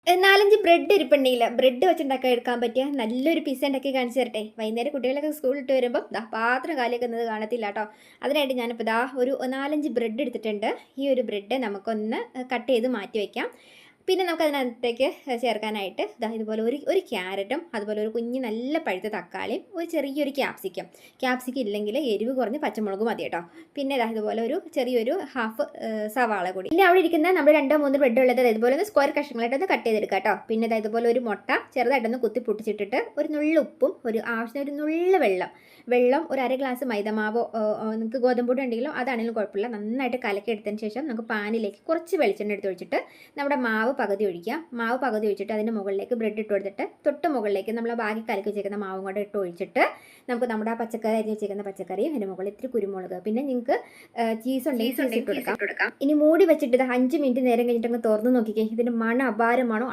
4-5 bread ഇരിപ്പുണ്ടെങ്കിൽ bread വെച്ചുണ്ടാക്കാൻ എടുക്കാൻ പറ്റിയ നല്ലൊരു പിസ്സ ഉണ്ടാക്കി കാണിച്ചു തരട്ടെ. വൈകുന്നേരം കുട്ടികളൊക്കെ സ്കൂളിൽ ഇട്ട് വരുമ്പോൾ പാത്രം കാലിയൊക്കെ എന്നത് കാണത്തില്ല കേട്ടോ. അതിനായിട്ട് ഞാനിപ്പോൾ ഒരു 4-5 ബ്രെഡ് എടുത്തിട്ടുണ്ട്. ഈ ഒരു ബ്രെഡ് നമുക്കൊന്ന് കട്ട് ചെയ്ത് മാറ്റി വയ്ക്കാം. പിന്നെ നമുക്കതിനകത്തേക്ക് ചേർക്കാനായിട്ട് ഇതുപോലെ ഒരു ക്യാരറ്റും അതുപോലെ ഒരു കുഞ്ഞ് നല്ല പഴുത്ത തക്കാളിയും ഒരു ചെറിയൊരു ക്യാപ്സിക്കം ഇല്ലെങ്കിൽ എരിവ് കുറഞ്ഞ് പച്ചമുളക് മതി കേട്ടോ. പിന്നെ ഇതുപോലെ ഒരു ചെറിയൊരു ഹാഫ് സവാള കൂടി. പിന്നെ അവിടെ ഇരിക്കുന്ന നമ്മൾ 2-3 ബ്രെഡ് ഉള്ളത് ഇതുപോലെ ഒന്ന് സ്ക്വയർ കഷ്ണങ്ങളായിട്ടൊന്ന് കട്ട് ചെയ്തെടുക്കുക കേട്ടോ. പിന്നെ ഇതുപോലെ ഒരു മുട്ട ചെറുതായിട്ടൊന്ന് കുത്തി പൊട്ടിച്ചിട്ടിട്ട് ഒരു നുള്ള ഉപ്പും ഒരു ആവശ്യത്തിന് ഒരു നുള്ള വെള്ളം ഒരു അര ഗ്ലാസ് മൈദമാവോ നിങ്ങൾക്ക് ഗോതമ്പൊടി ഉണ്ടെങ്കിലോ അതാണെങ്കിലും കുഴപ്പമില്ല. നന്നായിട്ട് കലക്കി എടുത്തതിന് ശേഷം നമുക്ക് പാനിലേക്ക് കുറച്ച് വെളിച്ചെണ്ണ എടുത്ത് ഒഴിച്ചിട്ട് നമ്മുടെ മാവ് പകുതി ഒഴിച്ചിട്ട് അതിൻ്റെ മുകളിലേക്ക് ബ്രെഡ് ഇട്ട് കൊടുത്തിട്ട് തൊട്ട് മുകളിലേക്ക് നമ്മൾ ബാക്കി കലക്കി വെച്ചേക്കുന്ന മാവും കൂടെ ഇട്ട് ഒഴിച്ചിട്ട് നമുക്ക് നമ്മുടെ ആ പച്ചക്കറി അരിഞ്ഞ് വെച്ചേക്കുന്ന പച്ചക്കറിയും അതിൻ്റെ മുകളിൽ ഇത്തിരി കുരുമുളക് പിന്നെ നിങ്ങൾക്ക് ചീസ് ഉണ്ടെങ്കിൽ ചീസ് ഇട്ട് കൊടുക്കാം. ഇനി മൂടി വെച്ചിട്ട് 5 മിനിറ്റ് നേരം കഴിഞ്ഞിട്ട് അങ്ങ് തുറന്ന് നോക്കിക്കേ. ഇതിൻ്റെ മണം അപാരമാണോ.